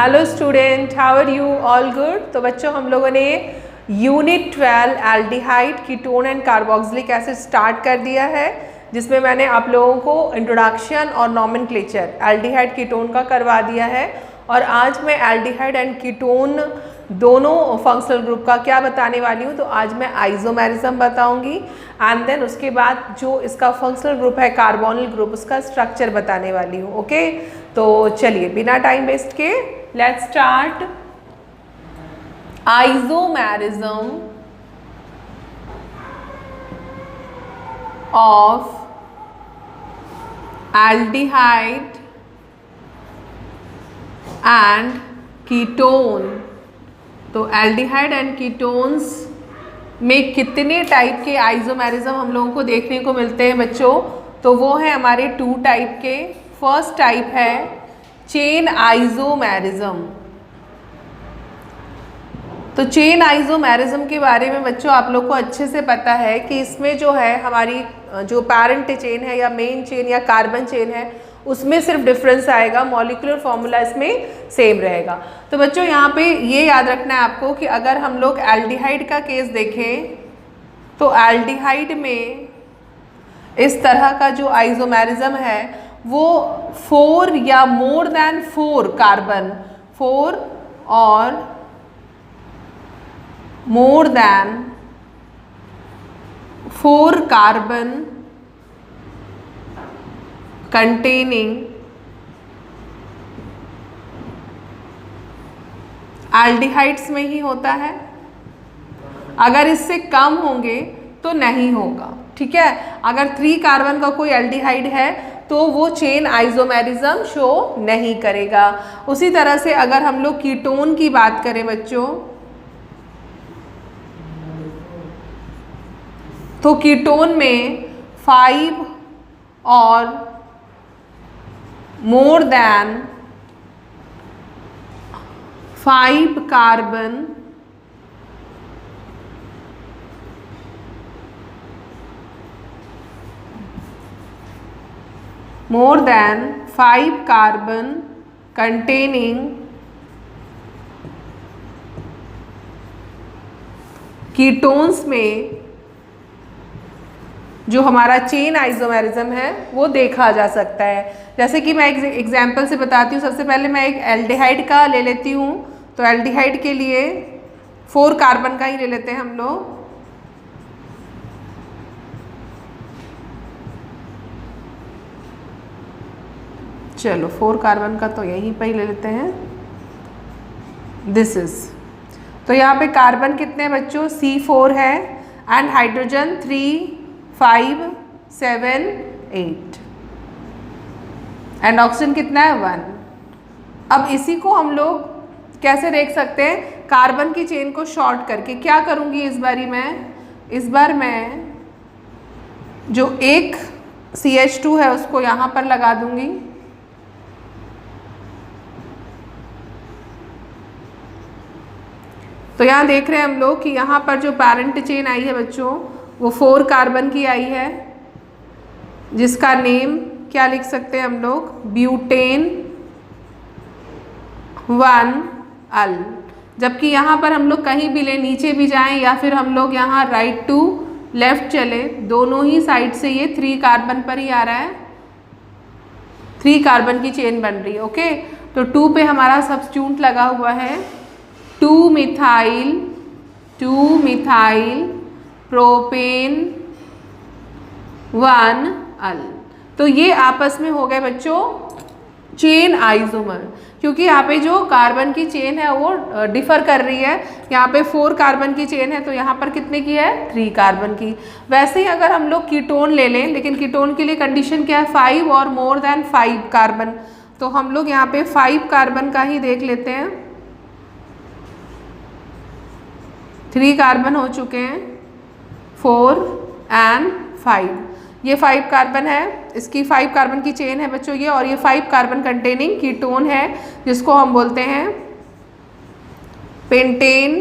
Hello student, how are you? All good. तो बच्चों, हम लोगों ने unit 12 aldehyde, ketone and carboxylic acid start कर दिया है, जिसमें मैंने आप लोगों को इंट्रोडक्शन और नॉमेनक्लेचर एल्डिहाइड कीटोन का करवा दिया है। और आज मैं एल्डिहाइड एंड कीटोन दोनों फंक्शनल ग्रुप का क्या बताने वाली हूँ। तो आज मैं आइसोमेरिज्म बताऊंगी एंड देन उसके बाद जो इसका फंक्शनल ग्रुप है कार्बोनिल ग्रुप, उसका स्ट्रक्चर बताने वाली हूँ। ओके, तो चलिए बिना टाइम वेस्ट के let's start. Isomerism of aldehyde and ketone. तो एल्डिहाइड एंड कीटोन्स में कितने टाइप के आइसोमेरिज्म हम लोगों को देखने को मिलते हैं बच्चों? तो वो है हमारे 2 टाइप के। फर्स्ट टाइप है चेन आइसोमेरिज्म। तो चेन आइसोमेरिज्म के बारे में बच्चों आप लोग को अच्छे से पता है कि इसमें जो है हमारी जो पैरेंट चेन है या मेन चेन या कार्बन चेन है, उसमें सिर्फ डिफरेंस आएगा, मॉलिक्यूलर फॉर्मूला इसमें सेम रहेगा। तो बच्चों यहाँ पे ये याद रखना है आपको कि अगर हम लोग एल्डिहाइड का केस देखें तो एल्डिहाइड में इस तरह का जो आइसोमेरिज्म है वो 4 या मोर देन 4 कार्बन, 4 और more than 4 carbon containing aldehydes में ही होता है। अगर इससे कम होंगे तो नहीं होगा, ठीक है। अगर 3 कार्बन का कोई एल्डिहाइड है तो वो चेन आइसोमेरिज्म शो नहीं करेगा। उसी तरह से अगर हम लोग कीटोन की बात करें बच्चों, तो कीटोन में 5 और more than 5 carbon more than 5 carbon containing ketones में जो हमारा चेन आइसोमेरिज्म है वो देखा जा सकता है। जैसे कि मैं एक एग्जाम्पल से बताती हूँ। सबसे पहले मैं एक एल्डिहाइड का ले लेती हूँ। तो एल्डिहाइड के लिए 4 कार्बन का ही ले लेते हैं हम लोग। चलो 4 कार्बन का तो यहीं पर ही ले लेते हैं। दिस इज, तो यहाँ पे कार्बन कितने हैं बच्चों? C4 है एंड हाइड्रोजन 3, 5, 7, 8 एंड ऑक्सीजन कितना है? 1। अब इसी को हम लोग कैसे देख सकते हैं? कार्बन की चेन को शॉर्ट करके क्या करूँगी इस बार मैं जो एक CH2 है उसको यहाँ पर लगा दूँगी। तो यहाँ देख रहे हैं हम लोग कि यहाँ पर जो पैरेंट चेन आई है बच्चों वो 4 कार्बन की आई है, जिसका नेम क्या लिख सकते हैं हम लोग? ब्यूटेन 1 अल। जबकि यहाँ पर हम लोग कहीं भी ले, नीचे भी जाएं या फिर हम लोग यहाँ राइट टू लेफ्ट चले, दोनों ही साइड से ये 3 कार्बन पर ही आ रहा है। 3 कार्बन की चेन बन रही है। ओके, तो 2 पे हमारा सब्स्टिट्यूट लगा हुआ है 2 मिथाइल प्रोपेन 1 अल। तो ये आपस में हो गए बच्चों चेन आइसोमर, क्योंकि यहाँ पे जो कार्बन की चेन है वो डिफर कर रही है। यहाँ पे 4 कार्बन की चेन है तो यहाँ पर कितने की है? 3 कार्बन की। वैसे ही अगर हम लोग कीटोन ले लें, लेकिन कीटोन के लिए कंडीशन क्या है? 5 और मोर देन 5 कार्बन। तो हम लोग यहाँ पे 5 कार्बन का ही देख लेते हैं। 3 कार्बन हो चुके हैं, 4 एंड 5। ये 5 कार्बन है, इसकी 5 कार्बन की चेन है बच्चों ये, और ये 5 कार्बन कंटेनिंग कीटोन है जिसको हम बोलते हैं पेंटेन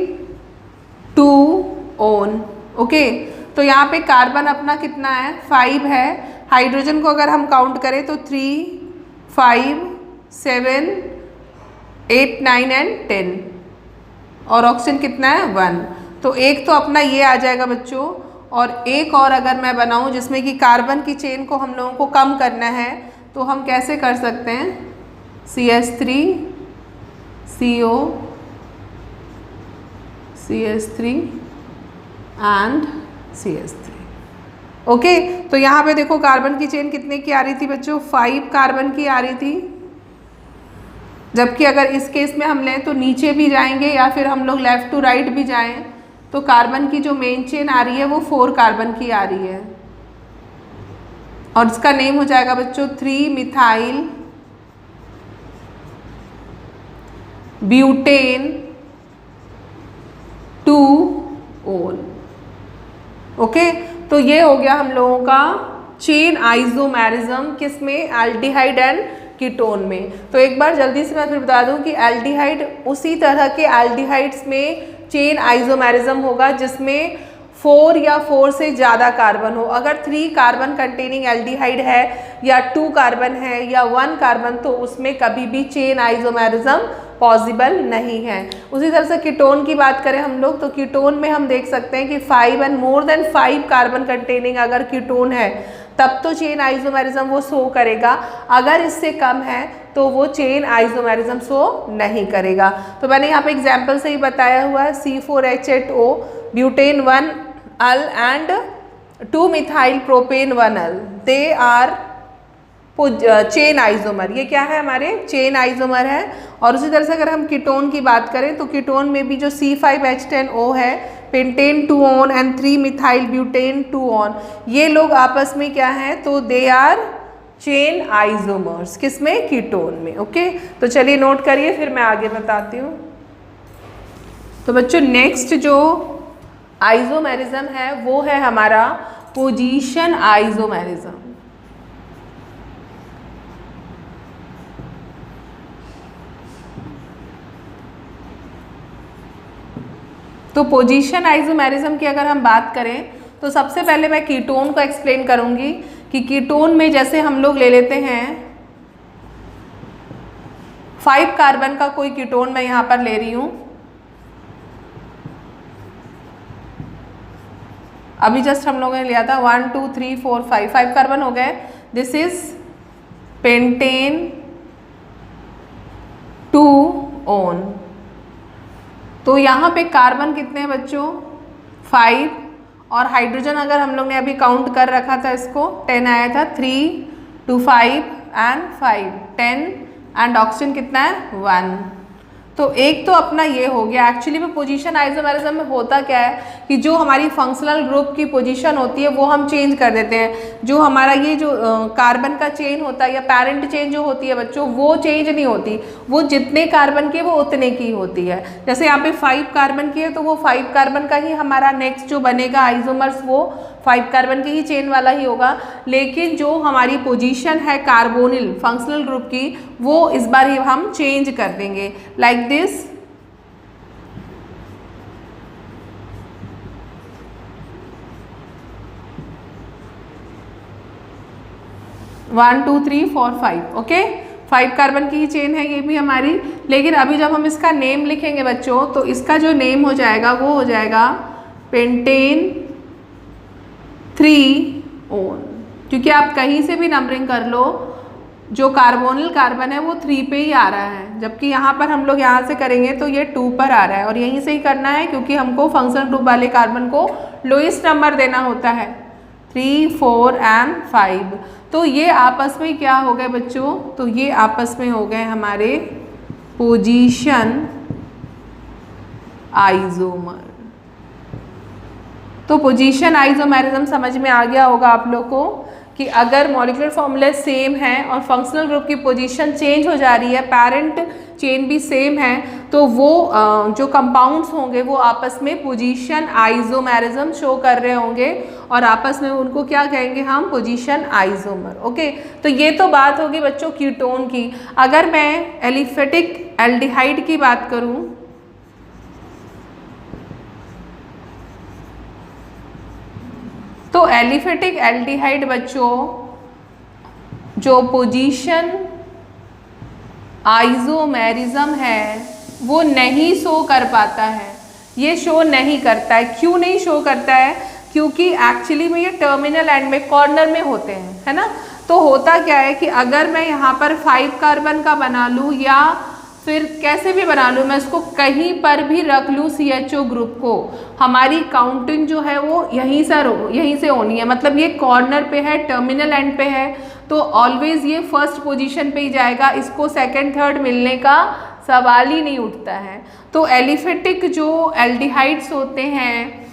2-ओन। ओके, तो यहाँ पे कार्बन अपना कितना है? 5 है। हाइड्रोजन को अगर हम काउंट करें तो 3, 5, 7, 8, 9 एंड 10 और ऑक्सीजन कितना है 1। तो एक तो अपना ये आ जाएगा बच्चों, और एक और अगर मैं बनाऊं जिसमें कि कार्बन की चेन को हम लोगों को कम करना है तो हम कैसे कर सकते हैं, CH3 CO CH3 and CH3। Okay, तो यहाँ पे देखो कार्बन की चेन कितने की आ रही थी बच्चों, 5 कार्बन की आ रही थी, जबकि अगर इस केस में हम लें तो नीचे भी जाएंगे या फिर हम लोग लेफ्ट टू राइट भी जाएं तो कार्बन की जो मेन चेन आ रही है वो 4 कार्बन की आ रही है, और इसका नेम हो जाएगा बच्चों 3 मिथाइल ब्यूटेन 2 ओन। ओके, तो ये हो गया हम लोगों का चेन आइसोमेरिज्म, किसमें, एल्डिहाइड एंड कीटोन में। तो एक बार जल्दी से मैं फिर बता दूं कि एल्डिहाइड उसी तरह के एल्डिहाइड्स में चेन आइसोमेरिज्म होगा जिसमें 4 या 4 से ज़्यादा कार्बन हो। अगर 3 कार्बन कंटेनिंग एल्डिहाइड है या 2 कार्बन है या 1 कार्बन, तो उसमें कभी भी चेन आइसोमेरिज्म पॉसिबल नहीं है। उसी तरह से कीटोन की बात करें हम लोग, तो कीटोन में हम देख सकते हैं कि 5 and more than 5 carbon containing अगर कीटोन है तब तो चेन आइसोमेरिज्म वो शो करेगा, अगर इससे कम है तो वो चेन आइसोमेरिज्म शो नहीं करेगा। तो मैंने यहाँ पे एग्जाम्पल से ही बताया हुआ है, C4H8O butane 1 al and 2 methyl propane 1 al, they are chain isomer. ये क्या है, हमारे चेन आइसोमर है। और उसी तरह से अगर हम कीटोन की बात करें तो कीटोन में भी जो C5H10O है, pentane 2 on and 3 methyl butane 2 on, ये लोग आपस में क्या हैं, तो दे आर चेन आइसोमर्स, किसमें, कीटोन में। ओके, तो चलिए नोट करिए, फिर मैं आगे बताती हूँ। तो बच्चों नेक्स्ट जो आइसोमेरिज्म है वो है हमारा पोजीशन आइसोमेरिज्म। तो पोजीशन आइसोमेरिज्म की अगर हम बात करें तो सबसे पहले मैं कीटोन को एक्सप्लेन करूंगी कि कीटोन में जैसे हम लोग ले लेते हैं 5 कार्बन का कोई कीटोन मैं यहाँ पर ले रही हूँ, अभी जस्ट हम लोगों ने लिया था 1 2 3 4 5 कार्बन हो गए। This is pentane 2 on. तो यहाँ पे कार्बन कितने हैं बच्चों, 5, और हाइड्रोजन अगर हम लोग ने अभी काउंट कर रखा था इसको 10 आया था, 3 2 5 एंड 5 10, एंड ऑक्सीजन कितना है 1। तो एक तो अपना ये हो गया। एक्चुअली में पोजीशन आइसोमेरिज्म में होता क्या है कि जो हमारी फंक्शनल ग्रुप की पोजीशन होती है वो हम चेंज कर देते हैं। जो हमारा ये जो कार्बन का चेन होता है या पैरेंट चेन जो होती है बच्चों, वो चेंज नहीं होती, वो जितने कार्बन के वो उतने की होती है। जैसे यहाँ पे 5 कार्बन की है तो वो 5 कार्बन का ही हमारा नेक्स्ट जो बनेगा आइसोमर्स वो 5 कार्बन की ही चेन वाला ही होगा। लेकिन जो हमारी पोजीशन है कार्बोनिल फंक्शनल ग्रुप की, वो इस बार ही हम चेंज कर देंगे, like this. One two three four 5, okay, 5 carbon की ही चेन है ये भी हमारी। लेकिन अभी जब हम इसका नेम लिखेंगे बच्चों, तो इसका जो नेम हो जाएगा वो हो जाएगा पेंटेन 3 ओन, क्योंकि आप कहीं से भी नंबरिंग कर लो, जो कार्बोनिल कार्बन है वो 3 पे ही आ रहा है, जबकि यहाँ पर हम लोग यहाँ से करेंगे तो ये 2 पर आ रहा है, और यहीं से ही करना है क्योंकि हमको फंक्शनल ग्रुप वाले कार्बन को लोएस्ट नंबर देना होता है, 3 4 एंड 5। तो ये आपस में क्या हो गए बच्चों, तो ये आपस में हो गए हमारे पोजीशन आइसोमर। तो पोजीशन आइसोमेरिज्म समझ में आ गया होगा आप लोग को कि अगर मॉलिक्यूलर फॉर्मूले सेम है और फंक्शनल ग्रुप की पोजीशन चेंज हो जा रही है, पैरेंट चेन भी सेम है, तो वो जो कंपाउंड्स होंगे वो आपस में पोजीशन आइसोमेरिज्म शो कर रहे होंगे, और आपस में उनको क्या कहेंगे हम, पोजीशन आइसोमर। ओके, तो ये तो बात होगी बच्चों कीटोन की। अगर मैं एलिफेटिक एल्डिहाइड की बात करूँ, तो एलिफेटिक एल्डिहाइड बच्चों जो पोजीशन आइसोमेरिज्म है वो नहीं शो कर पाता है, ये शो नहीं करता है। क्यों नहीं शो करता है? क्योंकि एक्चुअली में ये टर्मिनल एंड में कॉर्नर में होते हैं, है ना। तो होता क्या है कि अगर मैं यहाँ पर 5 कार्बन का बना लूँ या फिर कैसे भी बना लूँ, मैं इसको कहीं पर भी रख लूँ CHO ग्रुप को, हमारी काउंटिंग जो है वो यहीं से होनी है। मतलब ये कॉर्नर पे है, टर्मिनल एंड पे है, तो ऑलवेज ये फर्स्ट पोजीशन पे ही जाएगा, इसको सेकंड थर्ड मिलने का सवाल ही नहीं उठता है। तो एलिफेटिक जो एल्डिहाइड्स होते हैं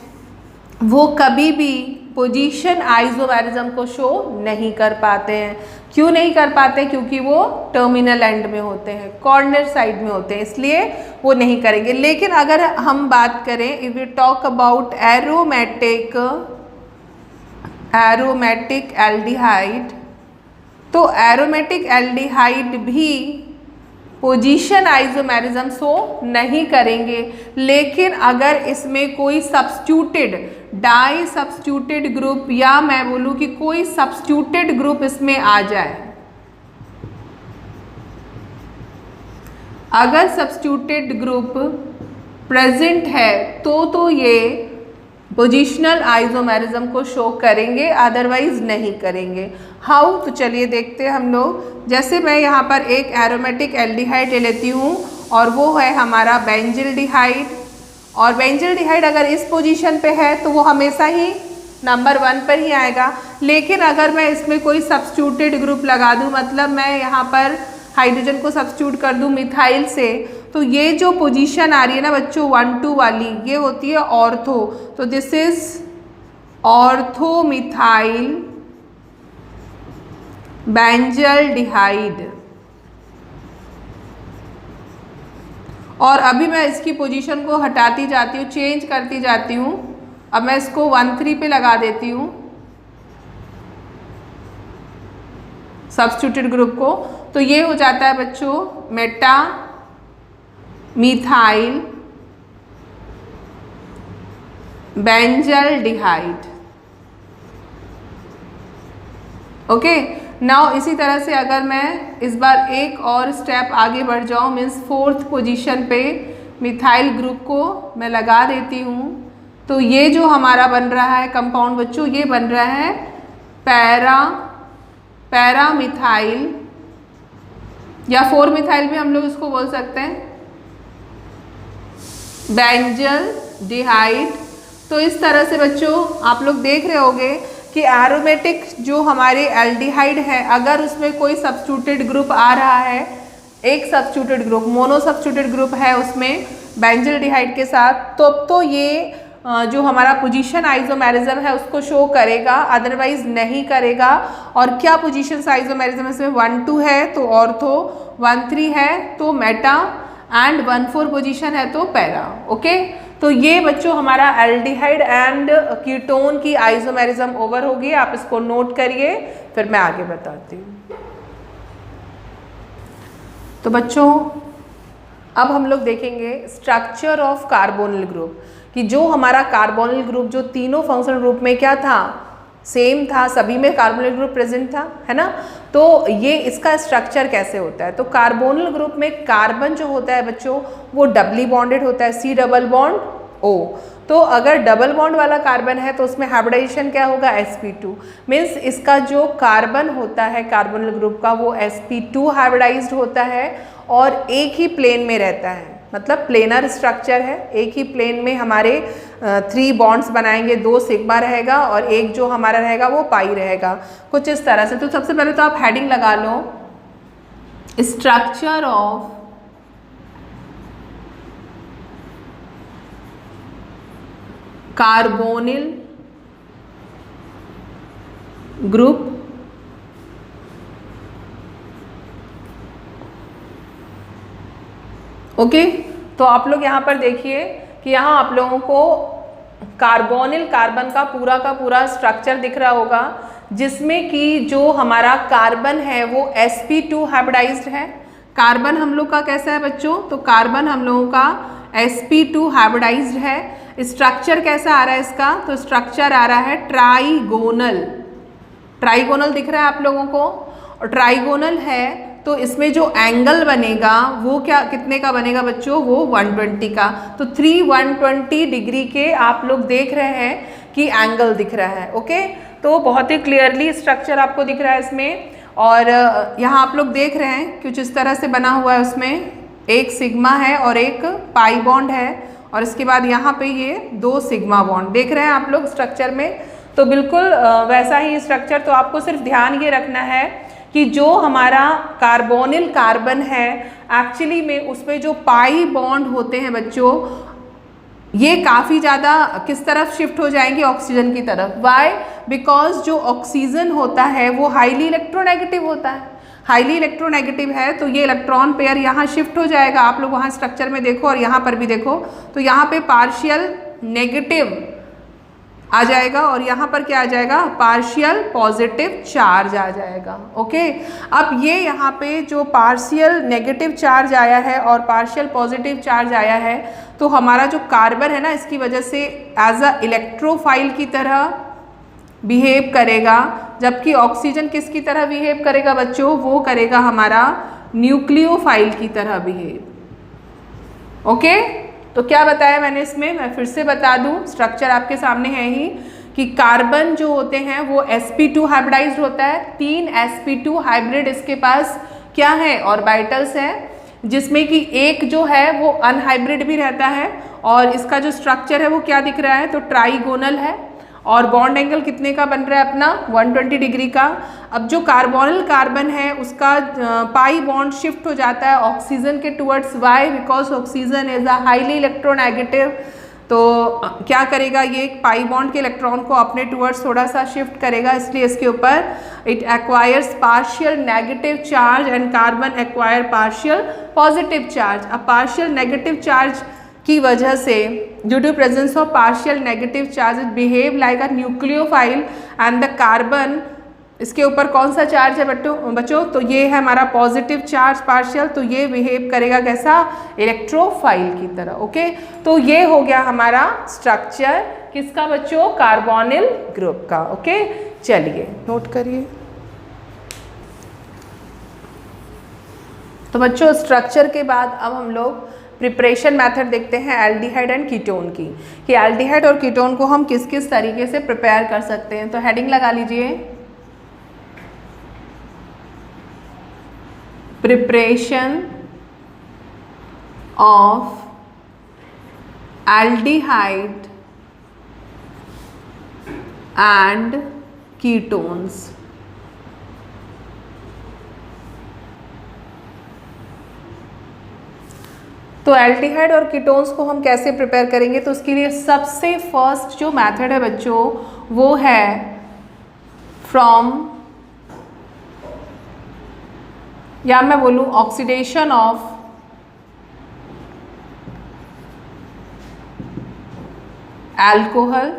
वो कभी भी पोजीशन आइसोमेरिज्म को शो नहीं कर पाते हैं। क्यों नहीं कर पाते? क्योंकि वो टर्मिनल एंड में होते हैं, कॉर्नर साइड में होते हैं, इसलिए वो नहीं करेंगे। लेकिन अगर हम बात करें, if you talk about aromatic aldehyde, तो एरोमेटिक एल्डिहाइड भी पोजीशन आइसोमेरिज्म शो नहीं करेंगे। लेकिन अगर इसमें कोई सब्स्टिट्यूटेड डाई सब्स्टिट्यूटेड ग्रुप या मैं बोलूँ कि कोई सब्स्टिट्यूटेड ग्रुप इसमें आ जाए, अगर सब्स्टिट्यूटेड ग्रुप प्रेजेंट है तो ये पोजिशनल आइसोमेरिज्म को शो करेंगे, अदरवाइज नहीं करेंगे। हाउ? तो चलिए देखते हैं हम लोग। जैसे मैं यहाँ पर एक एरोमेटिक एल्डिहाइड ले लेती हूँ और वो है हमारा बेंजिल्डिहाइड, और बेंजिल्डिहाइड अगर इस पोजीशन पे है तो वो हमेशा ही नंबर 1 पर ही आएगा। लेकिन अगर मैं इसमें कोई सब्स्टिट्यूटेड ग्रुप लगा दूँ, मतलब मैं यहाँ पर हाइड्रोजन को सब्स्टिट्यूट कर दूँ मिथाइल से, तो ये जो पोजीशन आ रही है ना बच्चों 1 2 वाली, ये होती है ऑर्थो। तो दिस इज ऑर्थो मिथाइल बेंजिल्डिहाइड। और अभी मैं इसकी पोजीशन को हटाती जाती हूँ, चेंज करती जाती हूँ। अब मैं इसको 1 3 पे लगा देती हूँ सब्स्टिट्यूटेड ग्रुप को, तो ये हो जाता है बच्चों मेटा मिथाइल बेंजिल्डिहाइड। ओके, नाउ इसी तरह से अगर मैं इस बार एक और स्टेप आगे बढ़ जाऊँ, मीन्स 4th पोजीशन पे मिथाइल ग्रुप को मैं लगा देती हूँ, तो ये जो हमारा बन रहा है कंपाउंड बच्चों, ये बन रहा है पैरा मिथाइल या 4 मिथाइल भी हम लोग इसको बोल सकते हैं, बेंजिल्डिहाइड। तो इस तरह से बच्चों आप लोग देख रहे होंगे कि एरोमेटिक जो हमारे एल्डिहाइड है, अगर उसमें कोई सब्स्टिट्यूटेड ग्रुप आ रहा है, एक substituted group mono substituted group है उसमें बेंजिल्डिहाइड के साथ, तो ये जो हमारा पोजीशन आइसोमेरिज्म है उसको शो करेगा, अदरवाइज नहीं करेगा। और क्या पोजीशन आइसोमेरिज्म इसमें 1 2 है तो ऑर्थो, 1 3 है तो मेटा, एंड 1 4 पोजीशन है तो पैरा। ओके, तो ये बच्चों हमारा एल्डिहाइड एंड कीटोन की आइसोमेरिज्म ओवर होगी। आप इसको नोट करिए, फिर मैं आगे बताती हूँ। तो बच्चों अब हम लोग देखेंगे स्ट्रक्चर ऑफ कार्बोनिल ग्रुप, कि जो हमारा कार्बोनिल ग्रुप जो तीनों फंक्शनल ग्रुप में क्या था, सेम था, सभी में कार्बोनिल ग्रुप प्रेजेंट था, है ना। तो ये इसका स्ट्रक्चर कैसे होता है? तो कार्बोनिल ग्रुप में कार्बन जो होता है बच्चों वो डबली बॉन्डेड होता है, C डबल बॉन्ड O। तो अगर डबल बॉन्ड वाला कार्बन है तो उसमें हाइब्रिडाइजेशन क्या होगा, sp2। मीन्स इसका जो कार्बन होता है कार्बोनिल ग्रुप का वो sp2 हाइब्रिडाइज्ड होता है और एक ही प्लेन में रहता है, मतलब प्लेनर स्ट्रक्चर है। एक ही प्लेन में हमारे 3 बॉन्ड्स बनाएंगे, 2 सिग्मा रहेगा और एक जो हमारा रहेगा वो पाई रहेगा, कुछ इस तरह से। तो सबसे पहले तो आप हेडिंग लगा लो, structure of carbonyl group. Okay, तो आप लोग यहाँ पर देखिए कि यहाँ आप लोगों को कार्बोनिल कार्बन का पूरा स्ट्रक्चर दिख रहा होगा, जिसमें कि जो हमारा कार्बन है वो sp2 हाइब्रिडाइज्ड है। कार्बन हम लोग का कैसा है बच्चों? तो कार्बन हम लोगों का sp2 हाइब्रिडाइज्ड है। स्ट्रक्चर कैसा आ रहा है इसका? तो स्ट्रक्चर आ रहा है ट्राइगोनल। ट्राइगोनल दिख रहा है आप लोगों को? और ट्राइगोनल है तो इसमें जो एंगल बनेगा वो क्या कितने का बनेगा बच्चों, वो 120 का। तो 3 डिग्री के आप लोग देख रहे हैं कि एंगल दिख रहा है। ओके, तो बहुत ही क्लियरली स्ट्रक्चर आपको दिख रहा है इसमें। और यहाँ आप लोग देख रहे हैं कुछ इस तरह से बना हुआ है, उसमें एक सिग्मा है और एक पाई बॉन्ड है, और इसके बाद यहाँ पे ये 2 सिग्मा बॉन्ड देख रहे हैं आप लोग स्ट्रक्चर में। तो बिल्कुल वैसा ही स्ट्रक्चर। तो आपको सिर्फ ध्यान ये रखना है कि जो हमारा कार्बोनिल कार्बन है एक्चुअली में उसमें जो पाई बॉन्ड होते हैं बच्चों, ये काफ़ी ज़्यादा किस तरफ शिफ्ट हो जाएंगे, ऑक्सीजन की तरफ। वाई? बिकॉज जो ऑक्सीजन होता है वो हाईली इलेक्ट्रोनेगेटिव होता है। हाईली इलेक्ट्रोनेगेटिव है तो ये इलेक्ट्रॉन पेयर यहाँ शिफ्ट हो जाएगा। आप लोग वहाँ स्ट्रक्चर में देखो और यहाँ पर भी देखो, तो यहाँ पे पार्शियल नेगेटिव आ जाएगा और यहाँ पर क्या आ जाएगा, पार्शियल पॉजिटिव चार्ज आ जाएगा। ओके, अब ये यहाँ पे जो पार्शियल नेगेटिव चार्ज आया है और पार्शियल पॉजिटिव चार्ज आया है, तो हमारा जो कार्बन है ना, इसकी वजह से एज अ इलेक्ट्रोफाइल की तरह बिहेव करेगा, जबकि ऑक्सीजन किसकी तरह बिहेव करेगा बच्चों, वो करेगा हमारा न्यूक्लियोफाइल की तरह बिहेव। ओके, तो क्या बताया मैंने इसमें, मैं फिर से बता दूं, स्ट्रक्चर आपके सामने है ही कि कार्बन जो होते हैं वो sp2 हाइब्रिडाइज्ड होता है। 3 sp2 हाइब्रिड इसके पास क्या है, ऑर्बिटल्स है, जिसमें कि एक जो है वो अनहाइब्रिड भी रहता है। और इसका जो स्ट्रक्चर है वो क्या दिख रहा है, तो ट्राइगोनल है। और बॉन्ड एंगल कितने का बन रहा है अपना, 120 डिग्री का। अब जो कार्बोनिल कार्बन है उसका पाई बॉन्ड शिफ्ट हो जाता है ऑक्सीजन के towards. Why? Because oxygen is a highly electronegative. तो क्या करेगा, ये पाई बॉन्ड के इलेक्ट्रॉन को अपने टुवर्ड्स थोड़ा सा शिफ्ट करेगा, इसलिए इसके ऊपर it acquires partial negative charge and carbon acquire partial positive charge. अब पार्शियल नेगेटिव चार्ज की वजह से, due to presence of partial negative charge, it behave like a nucleophile and the carbon, इसके ऊपर कौन सा चार्ज है बच्चों, तो ये है हमारा पॉजिटिव चार्ज पार्शियल, तो ये बिहेव करेगा कैसा, इलेक्ट्रोफाइल की तरह। ओके, तो ये हो गया हमारा स्ट्रक्चर किसका बच्चों, कार्बोनिल ग्रुप का। ओके, चलिए नोट करिए। तो बच्चों स्ट्रक्चर के बाद अब हम लोग प्रिपरेशन मेथड देखते हैं एल्डिहाइड एंड कीटोन की, कि एल्डिहाइड और कीटोन को हम किस किस तरीके से प्रिपेयर कर सकते हैं। तो हेडिंग लगा लीजिए, preparation of aldehyde and ketones. तो एल्डिहाइड और कीटोन्स को हम कैसे प्रिपेयर करेंगे, तो उसके लिए सबसे फर्स्ट जो मेथड है बच्चों वो है फ्रॉम, या मैं बोलूँ ऑक्सीडेशन ऑफ अल्कोहल।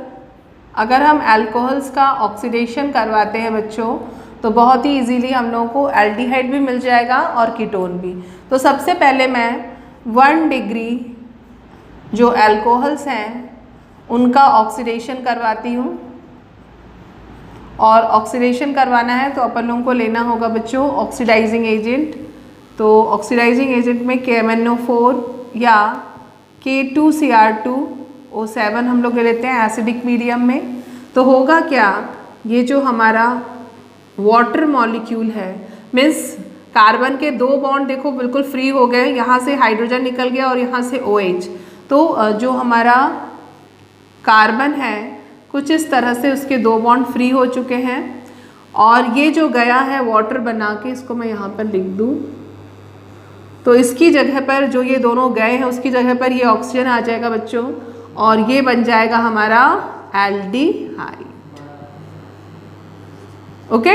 अगर हम अल्कोहल्स का ऑक्सीडेशन करवाते हैं बच्चों तो बहुत ही इजीली हम लोगों को एल्डिहाइड भी मिल जाएगा और कीटोन भी। तो सबसे पहले मैं 1 डिग्री जो अल्कोहल्स हैं उनका ऑक्सीडेशन करवाती हूँ। और ऑक्सीडेशन करवाना है तो अपन लोगों को लेना होगा बच्चों ऑक्सीडाइजिंग एजेंट। तो ऑक्सीडाइजिंग एजेंट में KMnO4 या K2Cr2O7 हम लोग ले लेते हैं एसिडिक मीडियम में। तो होगा क्या, ये जो हमारा वाटर मॉलिक्यूल है, मीन्स कार्बन के 2 बॉन्ड देखो बिल्कुल फ्री हो गए, यहाँ से हाइड्रोजन निकल गया और यहाँ से OH। तो जो हमारा कार्बन है कुछ इस तरह से उसके 2 बॉन्ड फ्री हो चुके हैं, और ये जो गया है वाटर बना के, इसको मैं यहाँ पर लिख दूँ, तो इसकी जगह पर जो ये दोनों गए हैं उसकी जगह पर ये ऑक्सीजन आ जाएगा बच्चों, और ये बन जाएगा हमारा एल्डिहाइड। ओके,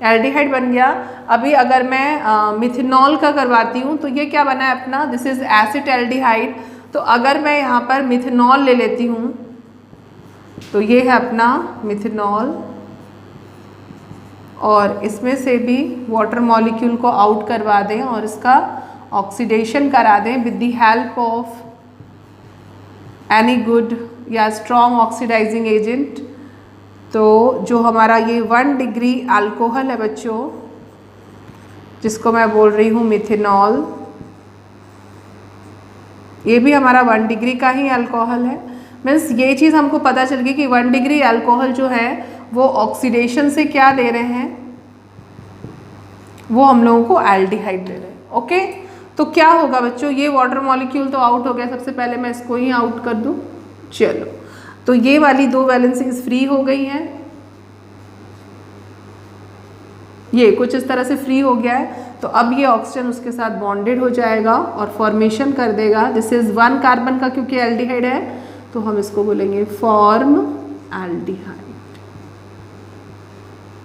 एल्डिहाइड बन गया। अभी अगर मैं मिथेनॉल का करवाती हूँ तो ये क्या बना है अपना, दिस इज एसिड एल्डिहाइड। तो अगर मैं यहाँ पर मिथेनॉल ले लेती हूँ तो ये है अपना मिथेनॉल, और इसमें से भी वाटर मॉलिक्यूल को आउट करवा दें और इसका ऑक्सीडेशन करा दें with the help of any good या स्ट्रॉन्ग ऑक्सीडाइजिंग एजेंट। तो जो हमारा ये 1 डिग्री अल्कोहल है बच्चों, जिसको मैं बोल रही हूँ मिथेनॉल। ये भी हमारा 1 डिग्री का ही अल्कोहल है। मीन्स ये चीज़ हमको पता चल गई कि 1 डिग्री अल्कोहल जो है वो ऑक्सीडेशन से क्या दे रहे हैं, वो हम लोगों को एल्डिहाइड दे रहे हैं। ओके, तो क्या होगा बच्चों, ये वाटर मॉलिक्यूल तो आउट हो गया। सबसे पहले मैं इसको ही आउट कर दूँ। चलो, तो ये वाली 2 वैलेंसीज फ्री हो गई हैं। ये कुछ इस तरह से फ्री हो गया है। तो अब ये ऑक्सीजन उसके साथ बॉन्डेड हो जाएगा और फॉर्मेशन कर देगा। दिस इज 1 कार्बन का, क्योंकि एल्डिहाइड है तो हम इसको बोलेंगे फॉर्म एल्डिहाइड।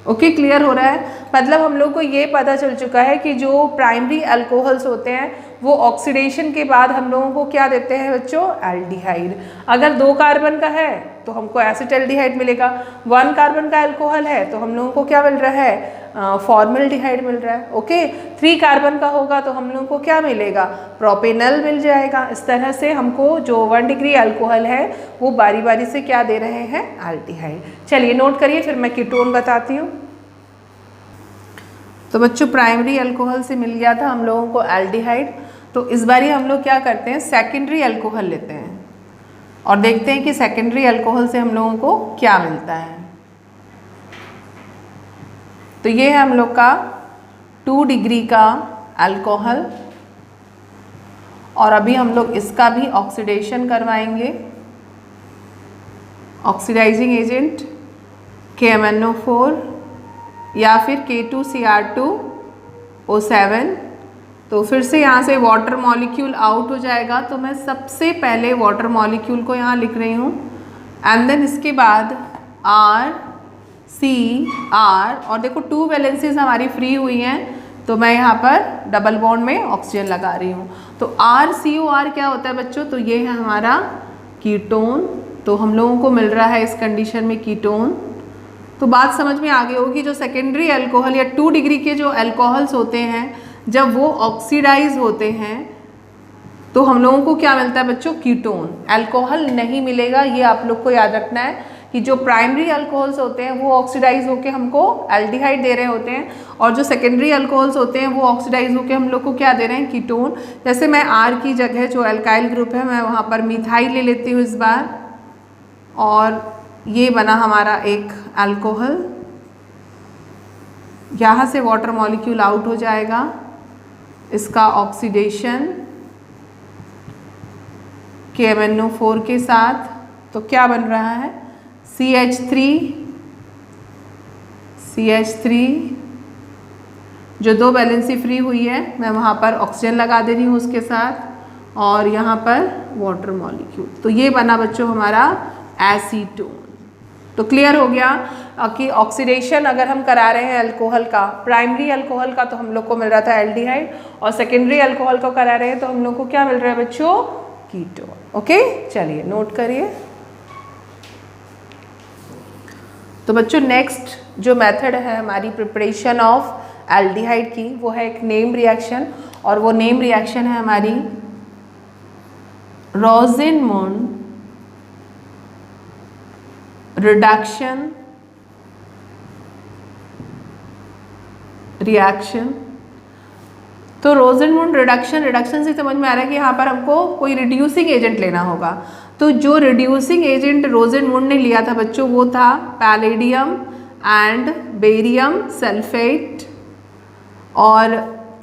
ओके, क्लियर हो रहा है। मतलब हम लोग को ये पता चल चुका है कि जो प्राइमरी अल्कोहल्स होते हैं वो ऑक्सीडेशन के बाद हम लोगों को क्या देते हैं बच्चों, एल्डिहाइड। अगर 2 कार्बन का है तो हमको एसिटाल्डिहाइड मिलेगा। 1 कार्बन का अल्कोहल है तो हम लोगों को क्या मिल रहा है, फॉर्मल्डिहाइड मिल रहा है। ओके, 3 कार्बन का होगा तो हम लोगों को क्या मिलेगा, प्रोपेनल मिल जाएगा। इस तरह से हमको जो 1 डिग्री अल्कोहल है वो बारी बारी से क्या दे रहे हैं, एल्डिहाइड। चलिए नोट करिए, फिर मैं कीटोन बताती हूँ। तो बच्चों प्राइमरी अल्कोहल से मिल गया था हम लोगों को एल्डिहाइड। तो इस बारी हम लोग क्या करते हैं, सेकेंडरी अल्कोहल लेते हैं और देखते हैं कि सेकेंडरी अल्कोहल से हम लोगों को क्या मिलता है। तो ये है हम लोग का 2 डिग्री का अल्कोहल और अभी हम लोग इसका भी ऑक्सीडेशन करवाएंगे। ऑक्सीडाइजिंग एजेंट KMnO4 या फिर K2Cr2O7। तो फिर से यहाँ से वाटर मॉलिक्यूल आउट हो जाएगा। तो मैं सबसे पहले वाटर मॉलिक्यूल को यहाँ लिख रही हूँ एंड देन इसके बाद R C R, और देखो 2 वैलेंसीज हमारी फ्री हुई हैं तो मैं यहाँ पर डबल बॉन्ड में ऑक्सीजन लगा रही हूँ। तो RCOR क्या होता है बच्चों, तो ये है हमारा कीटोन। तो हम लोगों को मिल रहा है इस कंडीशन में कीटोन। तो बात समझ में आ गई होगी, जो सेकेंडरी अल्कोहल या 2 डिग्री के जो अल्कोहल्स होते हैं जब वो ऑक्सीडाइज होते हैं तो हम लोगों को क्या मिलता है बच्चों, कीटोन। अल्कोहल नहीं मिलेगा, ये आप लोग को याद रखना है कि जो प्राइमरी अल्कोहल्स होते हैं वो ऑक्सीडाइज होके हमको एल्डिहाइड दे रहे होते हैं और जो सेकेंडरी अल्कोहल्स होते हैं वो ऑक्सीडाइज होके हम लोग को क्या दे रहे हैं, कीटोन। जैसे मैं R की जगह जो अल्काइल ग्रुप है मैं वहाँ पर मिथाइल ले लेती हूँ इस बार, और ये बना हमारा एक अल्कोहल। यहाँ से वाटर मॉलिक्यूल आउट हो जाएगा, इसका ऑक्सीडेशन KMnO4 के साथ। तो क्या बन रहा है, CH3 जो 2 वैलेंसी फ्री हुई है मैं वहाँ पर ऑक्सीजन लगा दे रही हूँ उसके साथ, और यहाँ पर वाटर मॉलिक्यूल। तो ये बना बच्चों हमारा एसीटोन। तो क्लियर हो गया कि ऑक्सीडेशन अगर हम करा रहे हैं अल्कोहल का, प्राइमरी अल्कोहल का तो हम लोग को मिल रहा था एल्डिहाइड, और सेकेंडरी अल्कोहल को करा रहे हैं तो हम लोग को क्या मिल रहा है बच्चों, कीटोन। ओके, चलिए नोट करिए। तो बच्चों नेक्स्ट जो मेथड है हमारी प्रिपरेशन ऑफ एल्डिहाइड की, वो है एक नेम रिएक्शन, और वो नेम रिएक्शन है हमारी रोज़ेनमुंड रिडक्शन रिएक्शन। तो रोज़ेनमुंड रिडक्शन से समझ में आ रहा है कि यहाँ पर हमको कोई रिड्यूसिंग एजेंट लेना होगा। तो जो रिड्यूसिंग एजेंट रोज़ेनमुंड ने लिया था बच्चों वो था पैलेडियम एंड बेरियम सल्फेट, और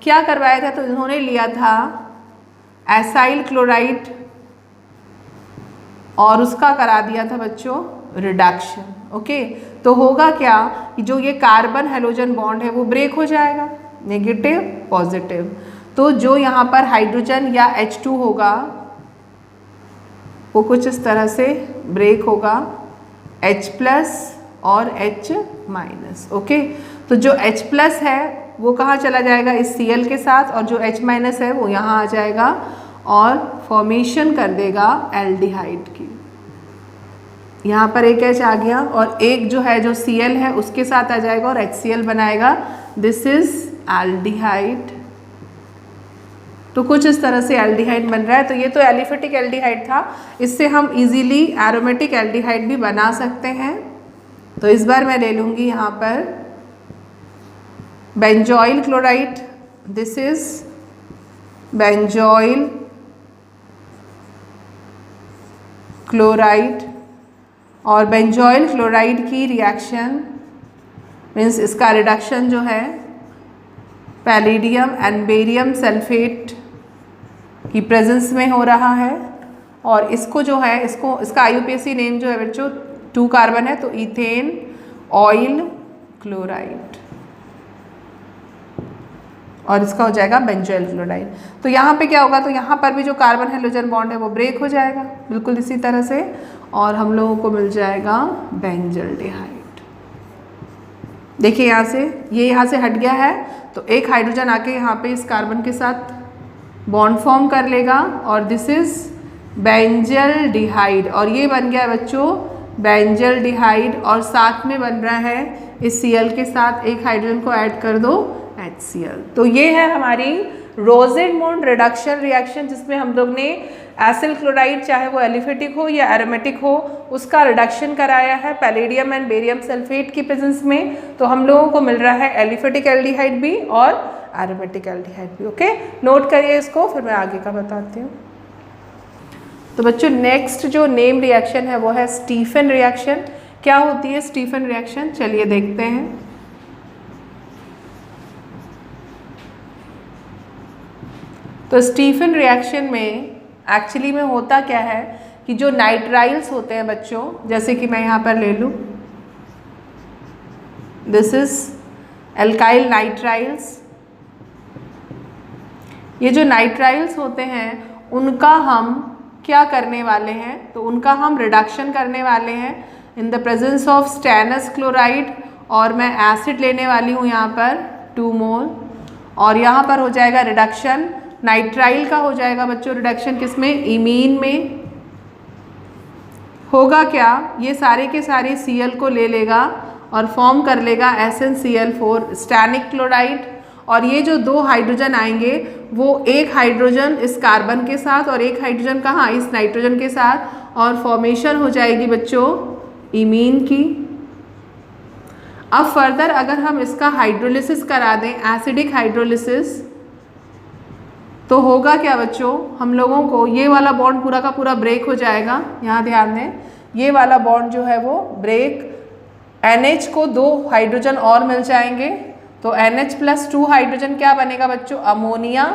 क्या करवाया था, तो इन्होंने लिया था एसाइल क्लोराइड और उसका करा दिया था बच्चों रिडक्शन। ओके, तो होगा क्या कि जो ये कार्बन हेलोजन बॉन्ड है वो ब्रेक हो जाएगा, नेगेटिव पॉजिटिव। तो जो यहाँ पर हाइड्रोजन या H2 होगा वो कुछ इस तरह से ब्रेक होगा, H+ और H-। ओके, तो जो H+ है वो कहाँ चला जाएगा, इस Cl के साथ, और जो H- है वो यहाँ आ जाएगा और फॉर्मेशन कर देगा एल्डिहाइड की। यहाँ पर एक H आ गया और एक जो है जो Cl है उसके साथ आ जाएगा और HCl बनाएगा। This is aldehyde. तो कुछ इस तरह से एल्डिहाइड बन रहा है। तो ये तो एलिफेटिक एल्डिहाइड था, इससे हम इजीली एरोमेटिक एल्डिहाइड भी बना सकते हैं। तो इस बार मैं ले लूँगी यहाँ पर benzoyl chloride this is benzoyl chloride, और बेंजोइल क्लोराइड की रिएक्शन मीन्स इसका रिडक्शन जो है पैलेडियम एंड बेरियम सल्फेट की प्रेजेंस में हो रहा है। और इसको जो है इसका IUPAC नेम जो है बच्चों 2 कार्बन है, तो इथेन ऑयल क्लोराइड, और इसका हो जाएगा बेंजोइल क्लोराइड। तो यहाँ पे क्या होगा, तो यहाँ पर भी जो कार्बन हाइड्रोजन बॉन्ड है वो ब्रेक हो जाएगा बिल्कुल इसी तरह से, और हम लोगों को मिल जाएगा बेंजल्डिहाइड। देखिए यहाँ से ये यहाँ से हट गया है, तो एक हाइड्रोजन आके यहाँ पे इस कार्बन के साथ बॉन्ड फॉर्म कर लेगा, और दिस इज बेंजल्डिहाइड, और ये बन गया बच्चों बेंजल्डिहाइड, और साथ में बन रहा है इस Cl के साथ एक हाइड्रोजन को ऐड कर दो HCl। तो ये है हमारी रोसेनमोंड रिडक्शन रिएक्शन, जिसमें हम लोग ने एसिल क्लोराइड चाहे वो एलिफेटिक हो या एरोमेटिक हो उसका रिडक्शन कराया है पैलेडियम एंड बेरियम सल्फेट की प्रेजेंस में। तो हम लोगों को मिल रहा है एलिफेटिक एल्डिहाइड भी और एरोमेटिक एल्डिहाइड भी। ओके, नोट करिए इसको, फिर मैं आगे का बताती हूँ। तो बच्चों नेक्स्ट जो नेम रिएक्शन है वो है स्टीफन रिएक्शन। क्या होती है स्टीफन रिएक्शन, चलिए देखते हैं। तो स्टीफन रिएक्शन में एक्चुअली में होता क्या है कि जो नाइट्राइल्स होते हैं बच्चों, जैसे कि मैं यहाँ पर ले लूँ, दिस इज एल्काइल नाइट्राइल्स। ये जो नाइट्राइल्स होते हैं उनका हम क्या करने वाले हैं, तो उनका हम रिडक्शन करने वाले हैं in the presence of stannous chloride, और मैं एसिड लेने वाली हूँ यहाँ पर 2 मोल, और यहाँ पर हो जाएगा रिडक्शन नाइट्राइल का हो जाएगा बच्चों रिडक्शन किसमें, इमीन में। होगा क्या, ये सारे के सारे Cl को ले लेगा और फॉर्म कर लेगा SnCl4 स्टैनिक क्लोराइड, और ये जो 2 हाइड्रोजन आएंगे वो एक हाइड्रोजन इस कार्बन के साथ और एक हाइड्रोजन कहाँ इस नाइट्रोजन के साथ, और फॉर्मेशन हो जाएगी बच्चों इमीन की। अब फर्दर अगर हम इसका हाइड्रोलिसिस करा दें, एसिडिक हाइड्रोलिसिस, तो होगा क्या बच्चों, हम लोगों को ये वाला बॉन्ड पूरा का पूरा ब्रेक हो जाएगा। यहाँ ध्यान दें, ये वाला बॉन्ड जो है वो ब्रेक, NH को 2 हाइड्रोजन और मिल जाएंगे, तो NH+2 हाइड्रोजन क्या बनेगा बच्चों, अमोनिया।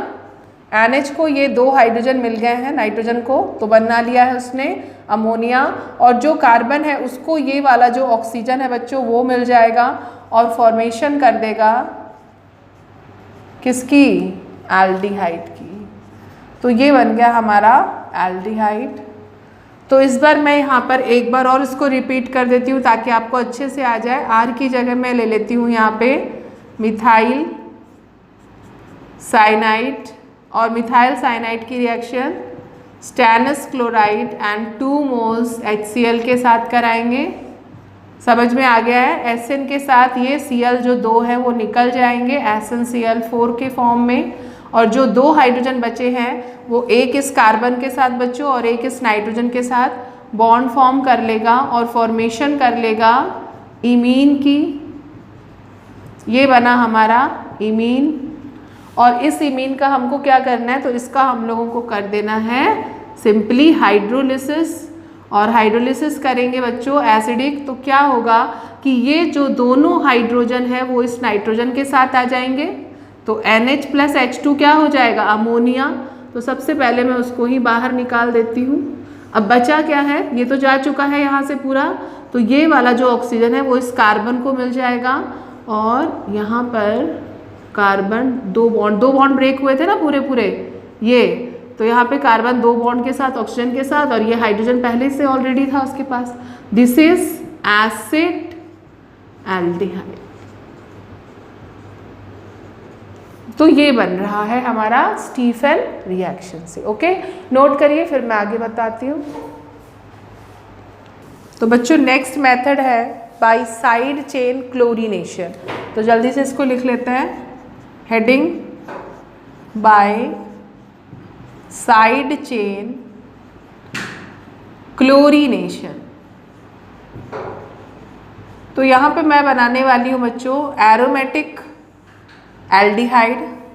NH को ये 2 हाइड्रोजन मिल गए हैं नाइट्रोजन को, तो बना लिया है उसने अमोनिया, और जो कार्बन है उसको ये वाला जो ऑक्सीजन है बच्चों वो मिल जाएगा, और फॉर्मेशन कर देगा किसकी, एल्डिहाइड की। तो ये बन गया हमारा एल्डिहाइड। तो इस बार मैं यहाँ पर एक बार और इसको रिपीट कर देती हूँ ताकि आपको अच्छे से आ जाए। R की जगह मैं ले लेती हूँ यहाँ पे मिथाइल साइनाइड, और मिथाइल साइनाइड की reaction stannous chloride and 2 moles HCl के साथ कराएंगे। समझ में आ गया है, Sn के साथ ये Cl जो 2 है वो निकल जाएंगे SnCl4 के फॉर्म में, और जो 2 हाइड्रोजन बचे हैं वो एक इस कार्बन के साथ बच्चों और एक इस नाइट्रोजन के साथ बॉन्ड फॉर्म कर लेगा और फॉर्मेशन कर लेगा इमीन की। ये बना हमारा इमीन, और इस इमीन का हमको क्या करना है, तो इसका हम लोगों को कर देना है सिंपली हाइड्रोलिसिस, और हाइड्रोलिसिस करेंगे बच्चों एसिडिक, तो क्या होगा कि ये जो दोनों हाइड्रोजन है वो इस नाइट्रोजन के साथ आ जाएंगे, तो NH+H2 क्या हो जाएगा, अमोनिया। तो सबसे पहले मैं उसको ही बाहर निकाल देती हूँ। अब बचा क्या है, ये तो जा चुका है यहाँ से पूरा, तो ये वाला जो ऑक्सीजन है वो इस कार्बन को मिल जाएगा, और यहाँ पर कार्बन 2 बॉन्ड ब्रेक हुए थे ना पूरे ये, तो यहाँ पे कार्बन 2 बॉन्ड के साथ ऑक्सीजन के साथ, और ये हाइड्रोजन पहले से ऑलरेडी था उसके पास। This is acid aldehyde. तो ये बन रहा है हमारा स्टीफन रिएक्शन से। ओके, नोट करिए, फिर मैं आगे बताती हूँ। तो बच्चों नेक्स्ट मेथड है बाय साइड चेन क्लोरीनेशन। तो जल्दी से इसको लिख लेते हैं, heading by side chain chlorination. तो यहाँ पे मैं बनाने वाली हूँ बच्चों एरोमेटिक एल्डिहाइड,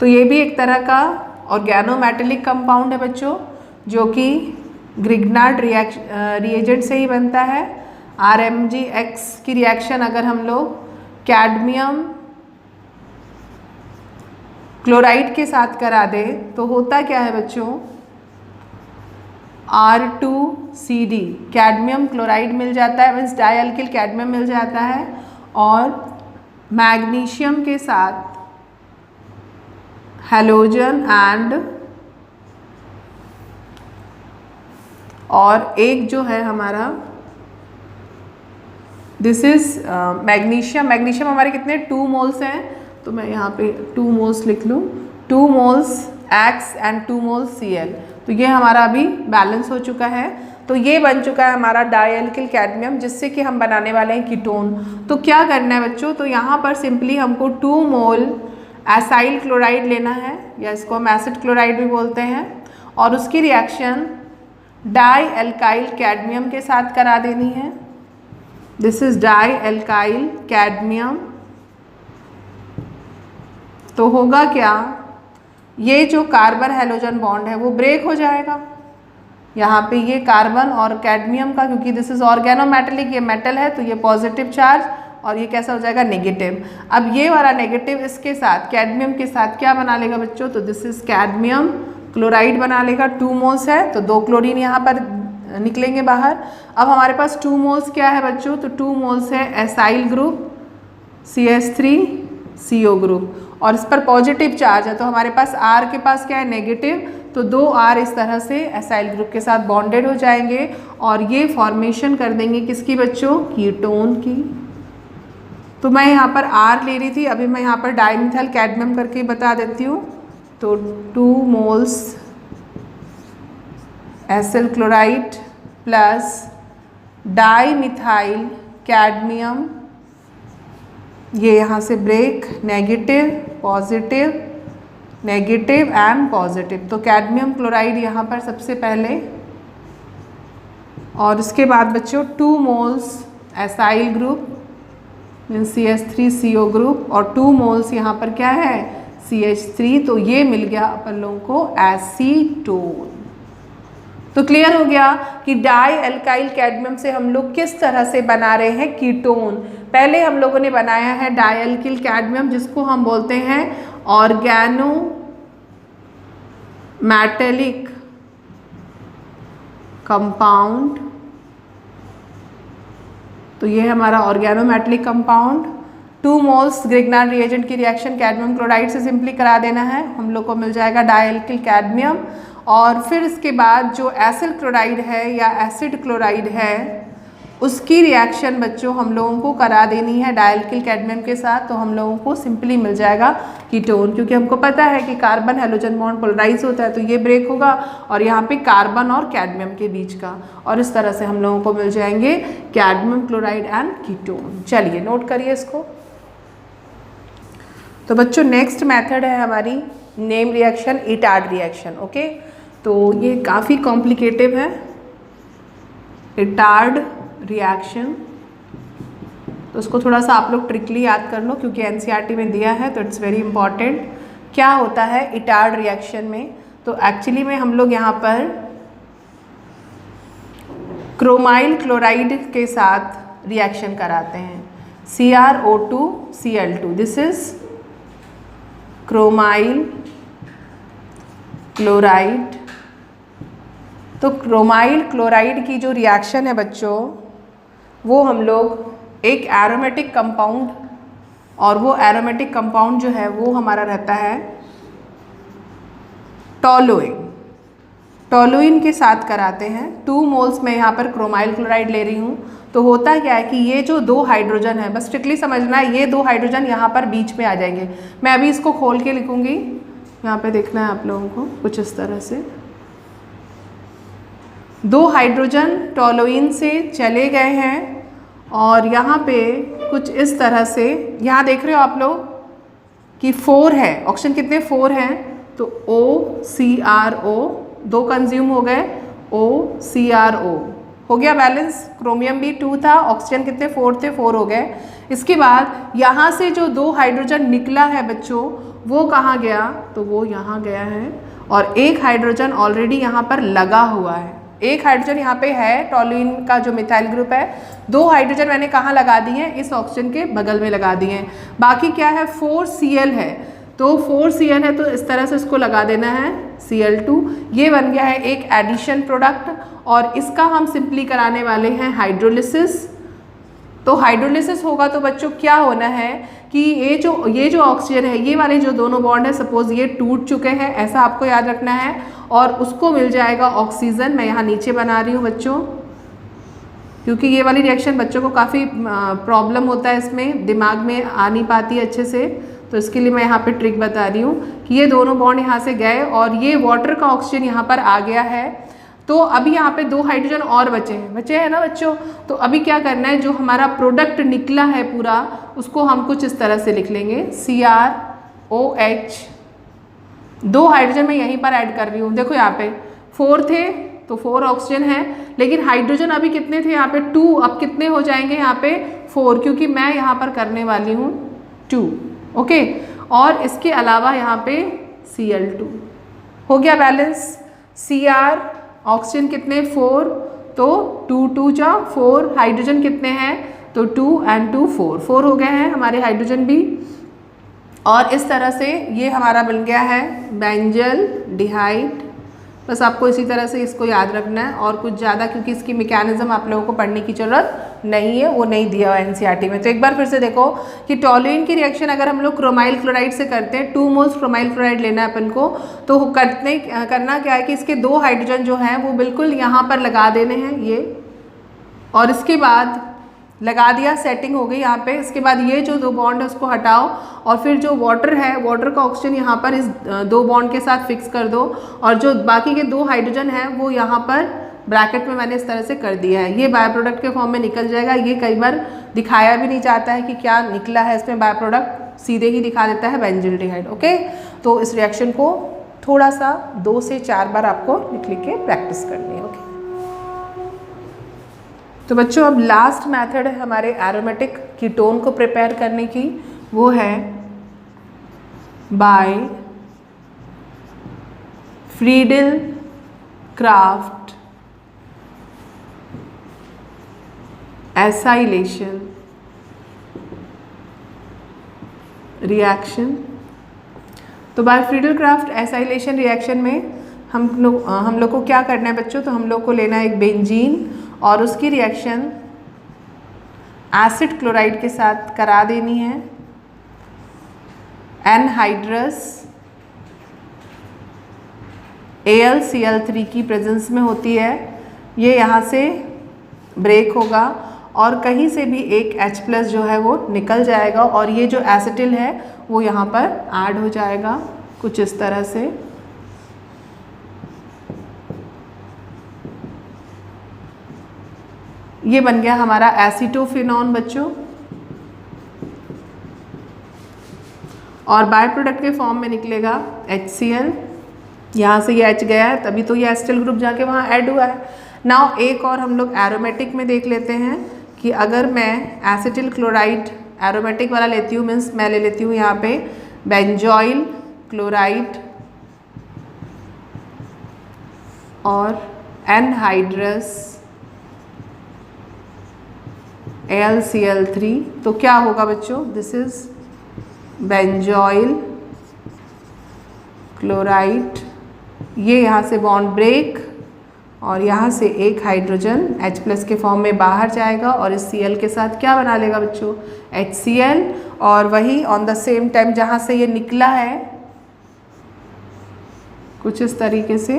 तो ये भी एक तरह का ऑर्गेनोमेटेलिक कंपाउंड है बच्चों, जो कि ग्रिग्नार्ड रिएजेंट से ही बनता है। RMgX की रिएक्शन अगर हम लोग कैडमियम क्लोराइड के साथ करा दे तो होता क्या है बच्चों, R2CD कैडमियम क्लोराइड मिल जाता है, मीन्स डाइअल्किल कैडमियम मिल जाता है, और मैग्नीशियम के साथ हैलोजन एंड और एक जो है हमारा दिस इज मैग्नीशियम हमारे कितने 2 मोल्स हैं, तो मैं यहाँ पे 2 मोल्स लिख लूँ, 2 moles X and 2 moles Cl। तो ये हमारा अभी बैलेंस हो चुका है। तो ये बन चुका है हमारा डाइअल्किल कैडमियम, जिससे कि हम बनाने वाले हैं कीटोन। तो क्या करना है बच्चों, तो यहाँ पर सिंपली हमको 2 मोल एसाइल क्लोराइड लेना है, या इसको हम एसिड क्लोराइड भी बोलते हैं, और उसकी रिएक्शन डाइअल्काइल कैडमियम के साथ करा देनी है। This is dialkyl cadmium. तो होगा क्या, ये जो कार्बन हैलोजन बॉन्ड है वो ब्रेक हो जाएगा। यहाँ पे ये कार्बन और कैडमियम का, क्योंकि दिस इज ऑर्गेनोमेटेलिक, ये मेटल है, तो ये पॉजिटिव चार्ज और ये कैसा हो जाएगा, नेगेटिव। अब ये वाला नेगेटिव इसके साथ कैडमियम के साथ क्या बना लेगा बच्चों, तो दिस इज कैडमियम क्लोराइड बना लेगा। 2 मोल्स है तो 2 क्लोरीन यहाँ पर निकलेंगे बाहर। अब हमारे पास 2 मोल्स क्या है बच्चों, तो 2 मोल्स है एसाइल ग्रुप CH3CO ग्रुप, और इस पर पॉजिटिव चार्ज है, तो हमारे पास R के पास क्या है, नेगेटिव, तो 2 R इस तरह से एसाइल ग्रुप के साथ बॉन्डेड हो जाएंगे और ये फॉर्मेशन कर देंगे किसकी बच्चों, कीटोन की। तो मैं यहाँ पर R ले रही थी, अभी मैं यहाँ पर डाइमिथाइल कैडमियम करके बता देती हूँ। तो 2 moles acyl chloride plus dimethyl cadmium, ये यहाँ से break, negative positive negative and positive, तो कैडमियम क्लोराइड यहाँ पर सबसे पहले, और उसके बाद बच्चों 2 moles acyl group means CH3CO group, और 2 मोल्स यहाँ पर क्या है, CH3, तो ये मिल गया अपन लोगों को एसीटोन। तो क्लियर हो गया कि डाइअल्काइल कैडमियम से हम लोग किस तरह से बना रहे हैं कीटोन। पहले हम लोगों ने बनाया है डाइअल्किल कैडमियम, जिसको हम बोलते हैं ऑर्गेनोमेटेलिक कंपाउंड। तो ये हमारा organometallic compound. 2 moles Grignard reagent की रिएक्शन कैडमियम क्लोराइड से सिंपली करा देना है, हम लोग को मिल जाएगा डाइअल्किल कैडमियम। और फिर इसके बाद जो एसिल क्लोराइड है या एसिड क्लोराइड है उसकी रिएक्शन बच्चों हम लोगों को करा देनी है डाइअल्किल कैडमियम के साथ, तो हम लोगों को सिंपली मिल जाएगा कीटोन, क्योंकि हमको पता है कि कार्बन हैलोजन बॉन्ड पोलराइज होता है, तो ये ब्रेक होगा और यहाँ पे कार्बन और कैडमियम के बीच का, और इस तरह से हम लोगों को मिल जाएंगे कैडमियम क्लोराइड एंड कीटोन। चलिए नोट करिए इसको। तो बच्चों नेक्स्ट मेथड है हमारी name reaction, Etard reaction. Okay, तो ये काफ़ी कॉम्प्लिकेटिव है, इटार्ड रिएक्शन। तो उसको थोड़ा सा आप लोग ट्रिकली याद कर लो, क्योंकि एनसीईआरटी में दिया है, तो इट्स वेरी इंपॉर्टेंट। क्या होता है इटार्ड रिएक्शन में, तो एक्चुअली में हम लोग यहाँ पर क्रोमाइल क्लोराइड के साथ रिएक्शन कराते हैं, CrO2Cl2, this is chromyl chloride. तो क्रोमाइल क्लोराइड की जो रिएक्शन है बच्चों, वो हम लोग एक एरोमेटिक कंपाउंड, और वो एरोमेटिक कंपाउंड जो है वो हमारा रहता है टोलुइन। टोलुइन के साथ कराते हैं। 2 मोल्स में यहाँ पर क्रोमाइल क्लोराइड ले रही हूँ। तो होता क्या है कि ये जो 2 हाइड्रोजन है, बस स्ट्रिक्टली समझना है, ये 2 हाइड्रोजन यहाँ पर बीच में आ जाएंगे। मैं अभी इसको खोल के लिखूँगी, यहाँ पे देखना है आप लोगों को कुछ इस तरह से। 2 हाइड्रोजन टोलुइन से चले गए हैं और यहाँ पे कुछ इस तरह से, यहाँ देख रहे हो आप लोग कि 4 है, ऑप्शन कितने 4 हैं, तो OCRO 2 कंज्यूम हो गए, OCRO हो गया बैलेंस। क्रोमियम भी 2 था, ऑक्सीजन कितने 4 थे, 4 हो गए। इसके बाद यहाँ से जो 2 हाइड्रोजन निकला है बच्चों, वो कहाँ गया, तो वो यहाँ गया है और एक हाइड्रोजन ऑलरेडी यहाँ पर लगा हुआ है। एक हाइड्रोजन यहाँ पे है, टॉलुइन का जो मिथाइल ग्रुप है। 2 हाइड्रोजन मैंने कहाँ लगा दिए हैं, इस ऑक्सीजन के बगल में लगा दिए हैं। बाकी क्या है, 4Cl है, तो 4Cl है तो इस तरह से इसको लगा देना है Cl2। ये बन गया है एक एडिशन प्रोडक्ट और इसका हम सिंपली कराने वाले हैं हाइड्रोलिसिस। तो हाइड्रोलिसिस होगा तो बच्चों क्या होना है कि ये जो ऑक्सीजन है, ये वाले जो दोनों बॉन्ड है, सपोज ये टूट चुके हैं, ऐसा आपको याद रखना है, और उसको मिल जाएगा ऑक्सीजन। मैं यहाँ नीचे बना रही हूँ बच्चों, क्योंकि ये वाली रिएक्शन बच्चों को काफ़ी प्रॉब्लम होता है, इसमें दिमाग में आ नहीं पाती है अच्छे से, तो इसके लिए मैं यहाँ पे ट्रिक बता रही हूँ कि ये दोनों बॉन्ड यहाँ से गए और ये वाटर का ऑक्सीजन यहाँ पर आ गया है। तो अभी यहाँ पे 2 हाइड्रोजन और बचे हैं ना बच्चों। तो अभी क्या करना है, जो हमारा प्रोडक्ट निकला है पूरा, उसको हम कुछ इस तरह से लिख लेंगे CrOH। 2 हाइड्रोजन मैं यहीं पर ऐड कर रही हूँ। देखो यहाँ पे 4 थे तो 4 ऑक्सीजन है, लेकिन हाइड्रोजन अभी कितने थे यहाँ पे 2, अब कितने हो जाएंगे यहाँ पे 4, क्योंकि मैं यहाँ पर करने वाली हूँ 2। ओके, और इसके अलावा यहाँ पे Cl2 हो गया बैलेंस। Cr ऑक्सीजन कितने 4, तो 2 2 जा 4, हाइड्रोजन कितने हैं, तो 2 and 2 4 हो गए हैं हमारे हाइड्रोजन भी। और इस तरह से ये हमारा बन गया है बेंजल डिहाइड। बस आपको इसी तरह से इसको याद रखना है और कुछ ज़्यादा, क्योंकि इसकी मैकेनिज्म आप लोगों को पढ़ने की ज़रूरत नहीं है, वो नहीं दिया हुआ एनसीईआरटी में। तो एक बार फिर से देखो कि टॉलुइन की रिएक्शन अगर हम लोग क्रोमाइल क्लोराइड से करते हैं, 2 मोल्स क्रोमाइल क्लोराइड लेना है अपन को, तो करना क्या है कि इसके 2 हाइड्रोजन जो हैं वो बिल्कुल यहाँ पर लगा देने हैं ये, और इसके बाद लगा दिया, सेटिंग हो गई यहाँ पे। इसके बाद ये जो 2 बॉन्ड है उसको हटाओ और फिर जो वाटर है, वाटर का ऑक्सीजन यहाँ पर इस 2 बॉन्ड के साथ फिक्स कर दो, और जो बाकी के 2 हाइड्रोजन हैं वो यहाँ पर ब्रैकेट में मैंने इस तरह से कर दिया है। ये बाय प्रोडक्ट के फॉर्म में निकल जाएगा। ये कई बार दिखाया भी नहीं जाता है कि क्या निकला है इसमें बाय प्रोडक्ट, सीधे ही दिखा देता है बेंजील डिहाइड। ओके, तो इस रिएक्शन को थोड़ा सा 2 से 4 बार आपको लिख के प्रैक्टिस करनी है। ओके, तो बच्चों अब लास्ट मेथड है हमारे एरोमेटिक कीटोन को प्रिपेयर करने की, वो है by Friedel Crafts acylation reaction. तो by Friedel Crafts acylation reaction में हम लोग को क्या करना है बच्चों, तो हम लोग को लेना है एक बेंजीन और उसकी रिएक्शन एसिड क्लोराइड के साथ करा देनी है। एनहाइड्रस AlCl3 की प्रेजेंस में होती है। ये यहाँ से ब्रेक होगा और कहीं से भी एक H+ जो है वो निकल जाएगा और ये जो एसिटिल है वो यहाँ पर ऐड हो जाएगा कुछ इस तरह से। ये बन गया हमारा एसीटोफिनॉन बच्चों, और बाय प्रोडक्ट के फॉर्म में निकलेगा HCl। यहाँ से ये H गया है तभी तो ये एसिटिल ग्रुप जाके वहाँ ऐड हुआ है। नाउ एक और हम लोग एरोमेटिक में देख लेते हैं कि अगर मैं एसिटिल क्लोराइड एरोमेटिक वाला लेती हूँ, मीन्स मैं ले लेती हूँ यहाँ पे बेंजॉइल क्लोराइड और एनहाइड्रस AlCl3, तो क्या होगा बच्चों, दिस इज बेंजॉइल क्लोराइड। ये यहाँ से बॉन्ड ब्रेक और यहाँ से एक हाइड्रोजन H+ के फॉर्म में बाहर जाएगा और इस Cl के साथ क्या बना लेगा बच्चों, HCl। और वही ऑन द सेम टाइम जहाँ से ये निकला है कुछ इस तरीके से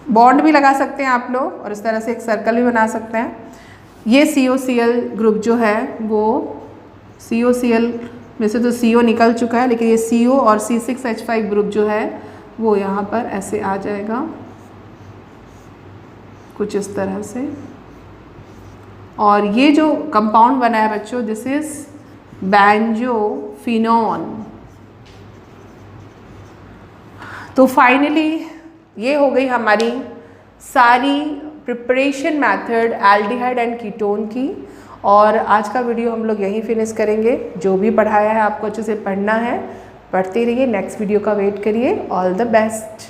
बॉन्ड भी लगा सकते हैं आप लोग और इस तरह से एक सर्कल भी बना सकते हैं। ये COCl ग्रुप जो है वो COCl में से तो CO निकल चुका है, लेकिन ये CO और C6H5 ग्रुप जो है वो यहाँ पर ऐसे आ जाएगा कुछ इस तरह से। और ये जो कंपाउंड बना है बच्चों, दिस इज बेंजोफिनॉन। तो फाइनली ये हो गई हमारी सारी preparation method aldehyde and ketone की, और आज का वीडियो हम लोग यहीं फिनिश करेंगे। जो भी पढ़ाया है आपको अच्छे से पढ़ना है, पढ़ते रहिए, नेक्स्ट वीडियो का वेट करिए। All the best.